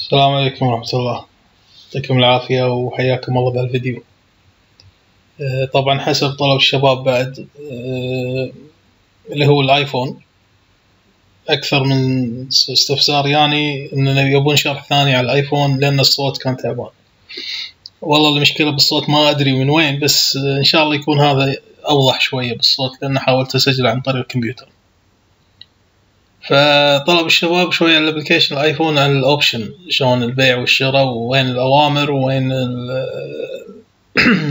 السلام عليكم ورحمة الله. يعطيكم العافية وحياكم الله بهالفيديو. طبعا حسب طلب الشباب بعد اللي هو الايفون، اكثر من استفسار يعني اننا يبون شرح ثاني على الايفون لان الصوت كان تعبان. والله المشكلة بالصوت ما ادري من وين، بس ان شاء الله يكون هذا اوضح شوية بالصوت لان حاولت اسجله عن طريق الكمبيوتر. فطلب الشباب شوية على الابلكيشن الايفون عن الاوبشن، شلون البيع والشراء وين الاوامر وين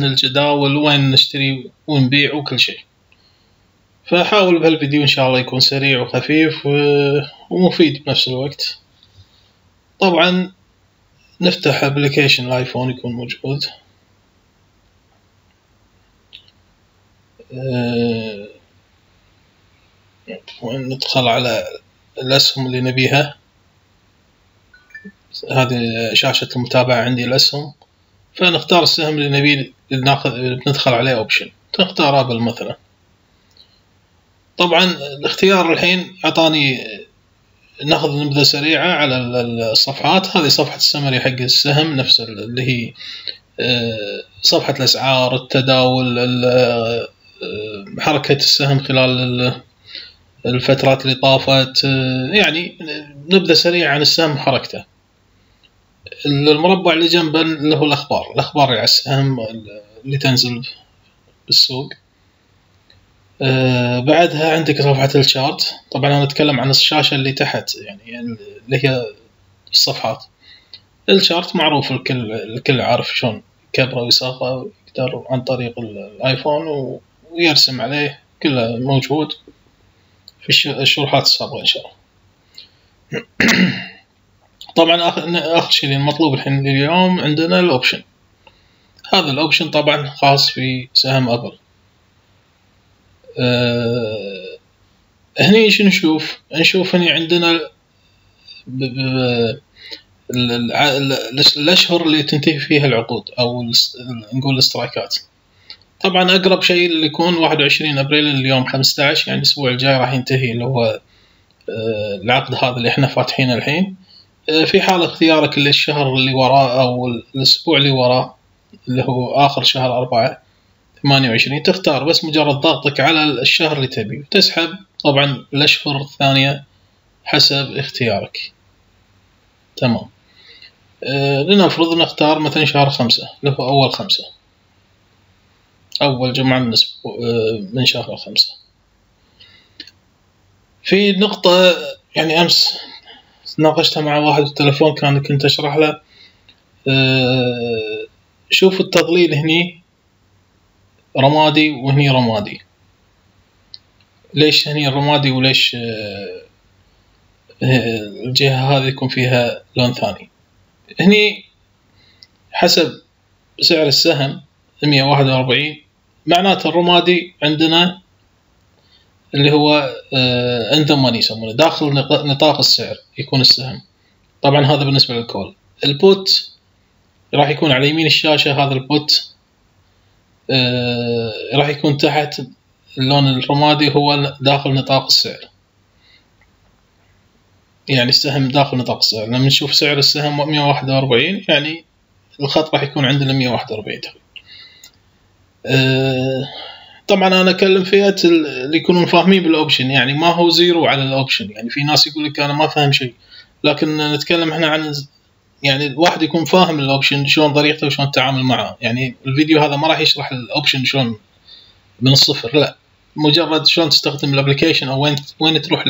الجداول وين نشتري ونبيع وكل شيء. فحاول بهالفيديو ان شاء الله يكون سريع وخفيف ومفيد بنفس الوقت. طبعا نفتح ابلكيشن الايفون يكون موجود. وندخل على الأسهم اللي نبيها. هذه شاشة المتابعة عندي الأسهم، فنختار السهم اللي نبيه ندخل عليه اوبشن. تختار ابل مثلا. طبعا الاختيار الحين اعطاني ناخذ نبذة سريعة على الصفحات. هذه صفحة السمري حق السهم نفس اللي هي صفحة الأسعار، التداول، حركة السهم خلال الفترات اللي طافت، يعني نبذة سريعة عن السهم وحركته. المربع اللي جنبه اللي هو الأخبار على السهم اللي تنزل بالسوق. بعدها عندك صفحة الشارت. طبعا أنا أتكلم عن الشاشة اللي تحت، يعني اللي هي الصفحات. الشارت معروف، الكل عارف شلون كبره ويصغره، يقدر عن طريق الايفون ويرسم عليه، كله موجود في الشروحات السابقة إن شاء الله. طبعا آخر شيء المطلوب الحين اليوم عندنا الأوبشن. هذا الأوبشن طبعا خاص في سهم أبل. هني شو نشوف هني عندنا الأشهر اللي تنتهي فيها العقود أو نقول الاسترايكات. طبعا أقرب شيء اللي يكون 21 أبريل اليوم 15، يعني الأسبوع الجاي راح ينتهي اللي هو العقد هذا اللي احنا فاتحينه الحين. في حال اختيارك للشهر اللي وراه أو الأسبوع اللي وراه اللي هو آخر شهر 4/28، تختار بس مجرد ضغطك على الشهر اللي تبيه تسحب طبعا الأشهر الثانية حسب اختيارك. تمام. لنفرض نختار مثلا شهر 5 اللي هو أول 5، أول جمعة من شهر 5. في نقطة يعني أمس ناقشتها مع واحد بالتلفون، كنت أشرح له. شوف التضليل هني رمادي وهني رمادي. ليش هني رمادي وليش الجهة هذه يكون فيها لون ثاني؟ هني حسب سعر السهم 141، معناته الرمادي عندنا اللي هو عند ماني يسمونه داخل نطاق السعر يكون السهم. طبعا هذا بالنسبة للكول. البوت راح يكون على يمين الشاشة. هذا البوت راح يكون تحت اللون الرمادي، هو داخل نطاق السعر، يعني السهم داخل نطاق السعر. لما نشوف سعر السهم 141 يعني الخط راح يكون عندنا 141 تقريبا. طبعا انا اكلم فئة اللي يكونون فاهمين بالاوبشن، يعني ما هو زيرو على الاوبشن. يعني في ناس يقول لك انا ما فاهم شيء، لكن نتكلم احنا عن يعني الواحد يكون فاهم الاوبشن شلون طريقته وشلون التعامل معه. يعني الفيديو هذا ما راح يشرح الاوبشن شلون من الصفر، لا، مجرد شلون تستخدم الابلكيشن او وين تروح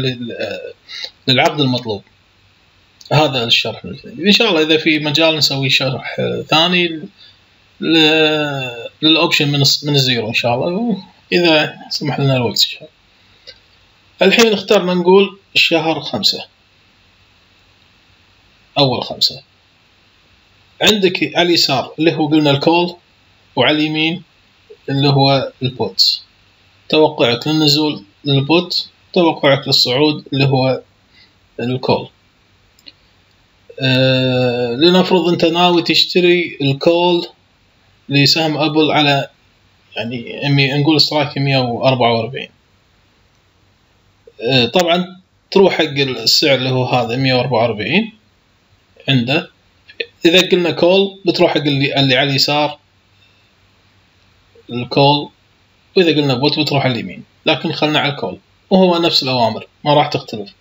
للعقد المطلوب. هذا الشرح ان شاء الله. اذا في مجال نسوي شرح ثاني للاوبشن من الزيرو ان شاء الله، اذا سمح لنا الوقت ان شاء الله. الحين اخترنا نقول الشهر 5، اول 5. عندك على اليسار اللي هو قلنا الكول، وعلى اليمين اللي هو البوت. توقعك للنزول للبوت، توقعك للصعود اللي هو الكول. لنفرض انت ناوي تشتري الكول لسهم ابل على يعني نقول سترايك 144. طبعا تروح حق السعر اللي هو هذا 144 عنده، إذا قلنا كول بتروح حق اللي على اليسار الكول، وإذا قلنا بوت بتروح على اليمين، لكن خلنا على الكول وهو نفس الأوامر ما راح تختلف.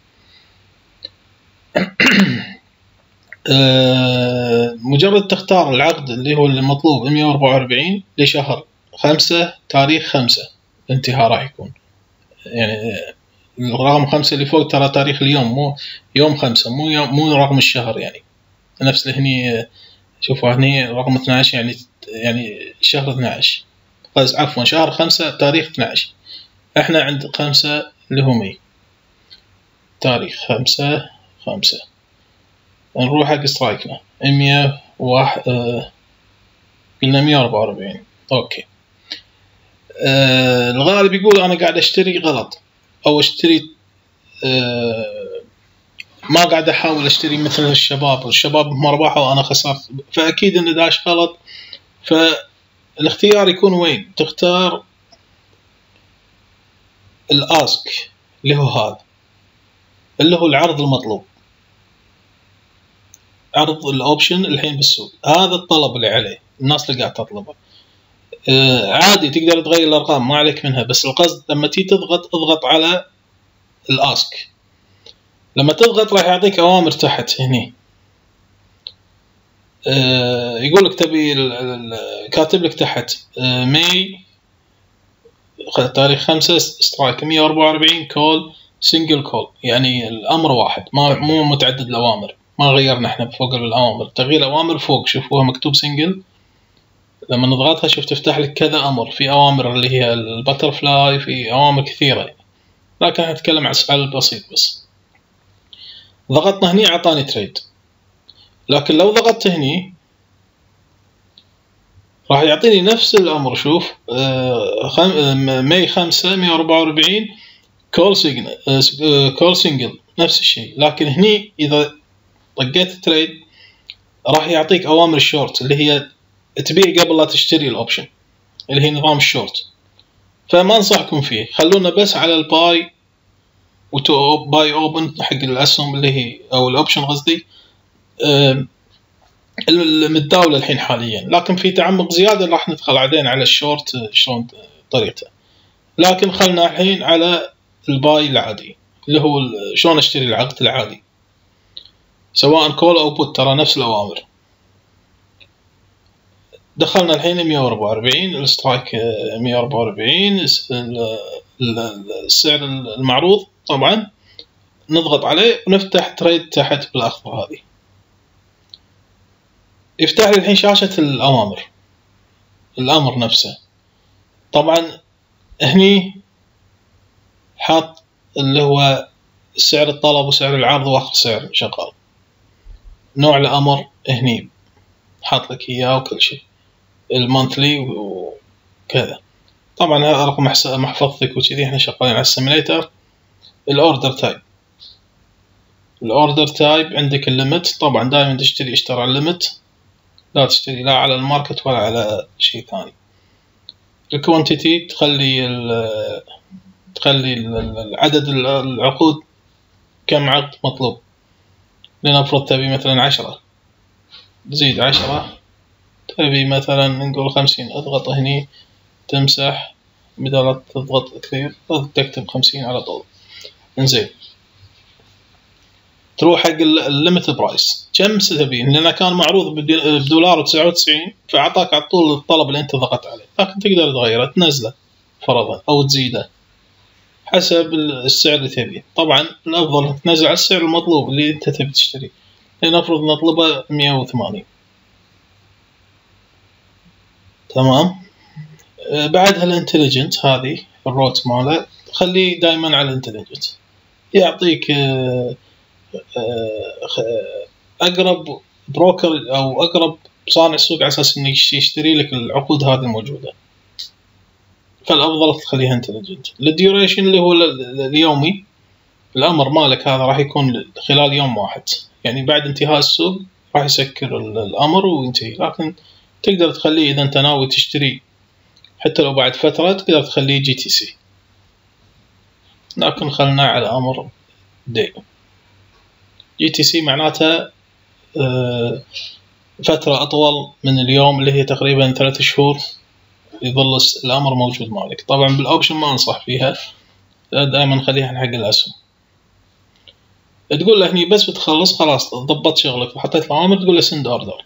مجرد تختار العقد اللي هو المطلوب 144 لشهر 5 تاريخ 5 انتهاء راح يكون، يعني الرقم 5 اللي فوق ترى تاريخ اليوم، مو يوم 5، مو رقم الشهر. يعني نفس اللي هني شوفوا هني رقم 12 يعني شهر 12 عفوا شهر 5 تاريخ 12. احنا عند 5 اللي هو 100 تاريخ 5/5. نروح حق سترايكنا 101 قلنا 144. اوكي. الغالب يقول انا قاعد اشتري غلط، او اشتري ما قاعد احاول اشتري مثل الشباب ما ربحوا وانا خسرت، فاكيد ان داش غلط. فالاختيار يكون وين؟ تختار الاسك اللي هو هذا، اللي هو العرض المطلوب، عرض الاوبشن الحين بالسوق، هذا الطلب اللي عليه الناس اللي قاعد تطلبه. عادي تقدر تغير الارقام ما عليك منها، بس القصد لما تيجي اضغط على الاسك. لما تضغط راح يعطيك اوامر تحت هني. يقول لك تبي كاتب لك تحت ماي تاريخ 5 سترايك 144 كول سنجل كول، يعني الامر واحد مو متعدد الاوامر. ما غيرنا احنا فوق الاوامر، تغيير الاوامر فوق شوفوها مكتوب سنجل، لما نضغطها شوف تفتح لك كذا امر، في اوامر اللي هي الباترفلاي، في اوامر كثيره، لكن هنتكلم عن السؤال البسيط بس. ضغطنا هني اعطاني تريد، لكن لو ضغطت هني راح يعطيني نفس الامر. شوف ماي 5 144 كول سنجل نفس الشيء، لكن هني اذا طقيت تريد راح يعطيك اوامر الشورت اللي هي تبيع قبل لا تشتري الاوبشن، اللي هي نظام الشورت. فما انصحكم فيه، خلونا بس على الباي باي اوبن حق الاسهم اللي هي او الاوبشن قصدي المتداولة الحين حاليا، لكن في تعمق زيادة راح ندخل بعدين على الشورت شلون طريقته. لكن خلنا الحين على الباي العادي اللي هو شلون اشتري العقد العادي سواء كول او بوت، ترى نفس الاوامر. دخلنا الحين 144 السترايك 144 السعر المعروض طبعا، نضغط عليه ونفتح تريد تحت بالاخضر هذه. يفتح لي الحين شاشة الأوامر، الأمر نفسه. طبعا هني حاط اللي هو سعر الطلب وسعر العرض وآخر سعر شغال، نوع الأمر هني حاط لك إياه وكل شيء، المونثلي وكذا. طبعا هذا رقم محفظتك وكذي، احنا شغالين على السيميليتر. الأوردر تايب عندك الليمت، طبعا دائما تشتري اشترى الليمت، لا تشتري لا على الماركت ولا على شيء ثاني. الكوانتيتي تخلي عدد العقود كم عقد مطلوب، لنفرض تبي مثلا 10 تزيد 10، تبي مثلا نقول 50 اضغط هني تمسح بدل لا تضغط كثير تكتب 50 على طول. انزين تروح حق الليمت برايس كم تبي، لأنه كان معروض $1.99 فأعطاك على طول الطلب اللي أنت ضغطت عليه، لكن تقدر تغيره تنزله فرضا أو تزيده حسب السعر اللي تبيه. طبعا الأفضل تنزل على السعر المطلوب اللي أنت تبي تشتريه، لنفرض نطلبه 180. تمام. بعدها الانتليجنت، هذه الروت ماله خليه دائما على الانتليجنت، يعطيك أقرب بروكر أو أقرب صانع سوق على أساس إنه يشتري لك العقود هذه الموجودة، فالأفضل تخليها انتليجنت. الديوريشن اللي هو اليومي، الأمر مالك هذا راح يكون خلال يوم واحد، يعني بعد انتهاء السوق راح يسكر الأمر وينتهي، لكن تقدر تخليه إذا أنت ناوي تشتري حتى لو بعد فترة تقدر تخليه GTC، لكن خلنا على أمر دي. GTC معناتها فترة أطول من اليوم اللي هي تقريبا 3 شهور يظل الأمر موجود مالك. طبعا بالأوبشن ما أنصح فيها، دائما خليها حق الأسهم. تقول له هني بس بتخلص خلاص ضبط شغلك وحطيت الأوامر، تقول له سند أوردر،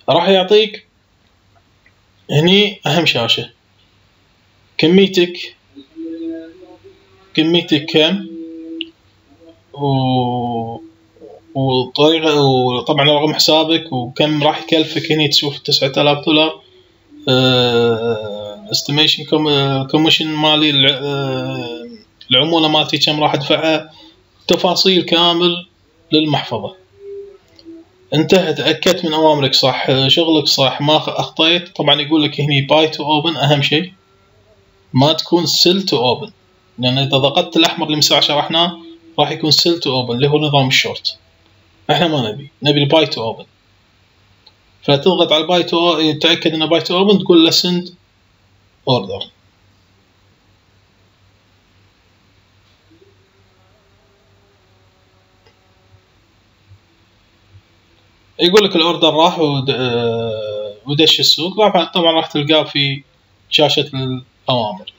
راح يعطيك هني أهم شاشة كميتك كم وطريقة، وطبعا رقم حسابك وكم راح يكلفك. هني تشوف $9000 استيميشن كوميشن مالي، العمولة مالتي كم راح ادفعها، تفاصيل كامل للمحفظة. انتهت، تأكدت من أوامرك صح، شغلك صح، ما أخطيت. طبعا يقول لك هني باي تو اوبن، أهم شيء ما تكون سيل تو اوبن، لأن إذا ضغطت الأحمر اللي مساء شرحناه راح يكون سيل تو اوبن اللي هو نظام الشورت. احنا ما نبي الباي تو اوبن، فتضغط على الباي تو، تأكد انه باي تو اوبن، تقول له سند اوردر. يقول لك الاوردر راح ودش السوق. طبعا راح تلقاه في شاشة الأوامر.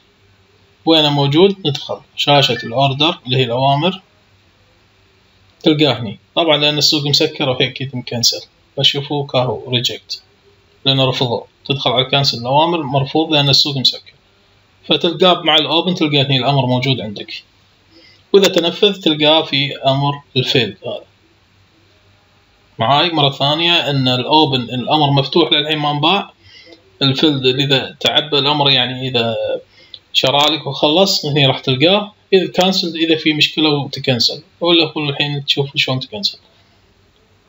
وين موجود؟ ندخل شاشة الأوردر اللي هي الأوامر، تلقاه هني. طبعا لأن السوق مسكر وهي أكيد مكنسل، فشوفوا كاهو ريجكت لأنه رفضوا. تدخل على كنسل الأوامر، مرفوض لأن السوق مسكر، فتلقاه مع الأوبن، تلقاه هني الأمر موجود عندك. وإذا تنفذ تلقاه في أمر الفيل. هذا معاي مرة ثانية أن الأوبن الأمر مفتوح للحين ما انباع. الفيلد إذا تعبى الأمر، يعني إذا شرالك وخلص، هني راح تلقاه. إذا كانسل، إذا في مشكلة وتكنسل، ولا هو الحين تشوف شلون تكنسل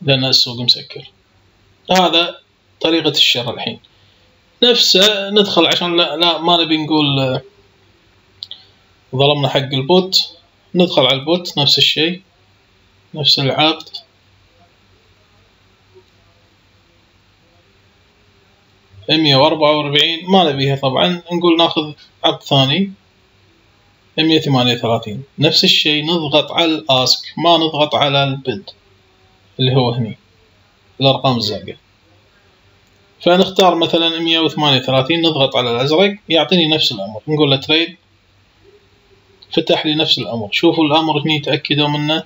لأن السوق مسكر. هذا طريقة الشراء الحين نفسه. ندخل عشان لا ما نبي نقول ظلمنا حق البوت. ندخل على البوت، نفس الشيء، نفس العقد. $144 ما نبيها طبعا، نقول ناخذ عقد ثاني 138. نفس الشيء، نضغط على الاسك، ما نضغط على البيد اللي هو هني الارقام الزرقاء. فنختار مثلا 138، نضغط على الازرق، يعطيني نفس الامر. نقول له تريد، فتح لي نفس الامر. شوفوا الامر هني، تاكدوا منه.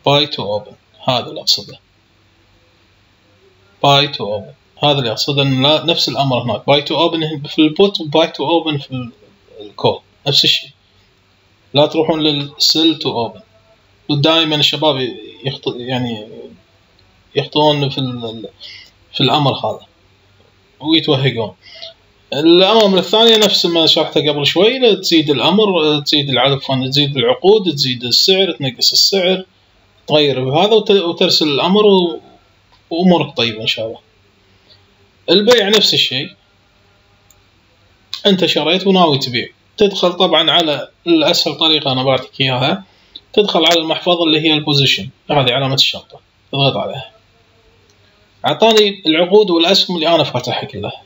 باي تو اوبن، هذا اللي اقصده. باي تو اوبن هذا اللي اقصده، ان نفس الامر هناك. باي تو اوبن في البوت، وباي تو اوبن في الكول، نفس الشيء. لا تروحون للسيل تو اوبن. ودائما الشباب يخطئون في الامر هذا ويتوهقون. الأوامر الثانية نفس ما شرحته قبل شوي، تزيد الأمر، تزيد العدد، تزيد العقود، تزيد السعر، تنقص السعر، تغير بهذا وترسل الأمر، وأمورك طيبة إن شاء الله. البيع نفس الشيء، أنت شريت وناوي تبيع، تدخل طبعا على الأسهل طريقة أنا بعطيك إياها. تدخل على المحفظة اللي هي البوزيشن، هذه علامة الشنطة، تضغط عليها. أعطاني العقود والأسهم اللي أنا فاتحها كلها.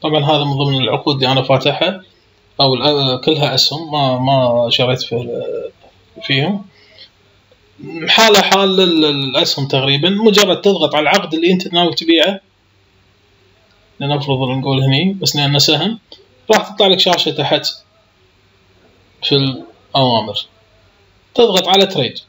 طبعا هذا من ضمن العقود اللي أنا فاتحها، أو كلها أسهم، ما شريت فيهم. حالة حال الأسهم تقريبا. مجرد تضغط على العقد اللي أنت ناوي تبيعه، لنفرض نقول هني بس لأنه سهم، راح تطلع لك شاشة تحت في الأوامر. تضغط على تريد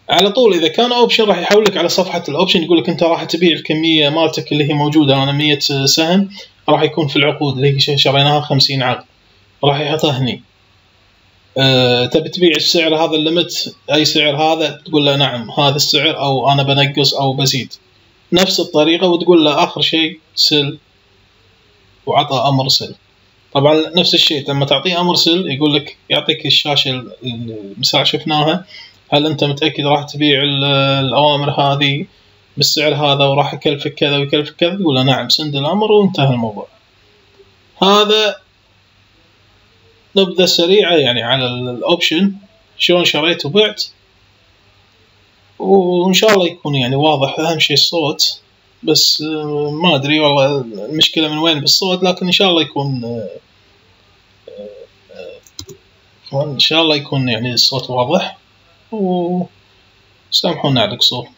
على طول. إذا كان أوبشن راح يحولك على صفحة الأوبشن، يقولك أنت راح تبيع الكمية مالتك اللي هي موجودة. أنا 100 سهم راح يكون في العقود اللي هي شريناها 50 عقد، راح يحطها هني. تبي تبيع السعر هذا الليمت، أي سعر هذا، تقول له نعم هذا السعر، أو أنا بنقص أو بزيد، نفس الطريقة. وتقول له آخر شيء سل، وعطى أمر سل. طبعا نفس الشيء لما تعطيه أمر سل، يقول لك، يعطيك الشاشة المساء شفناها، هل أنت متأكد راح تبيع الأوامر هذه بالسعر هذا وراح يكلفك كذا ويكلفك كذا؟ تقول له نعم، سند الأمر، وانتهى الموضوع. هذا نبذة سريعة يعني على الأوبشن، شلون شريت وبعت، وإن شاء الله يكون يعني واضح. أهم شيء الصوت، بس ما أدري والله المشكلة من وين بالصوت، لكن إن شاء الله يكون يعني الصوت واضح. وسامحونا على القصور.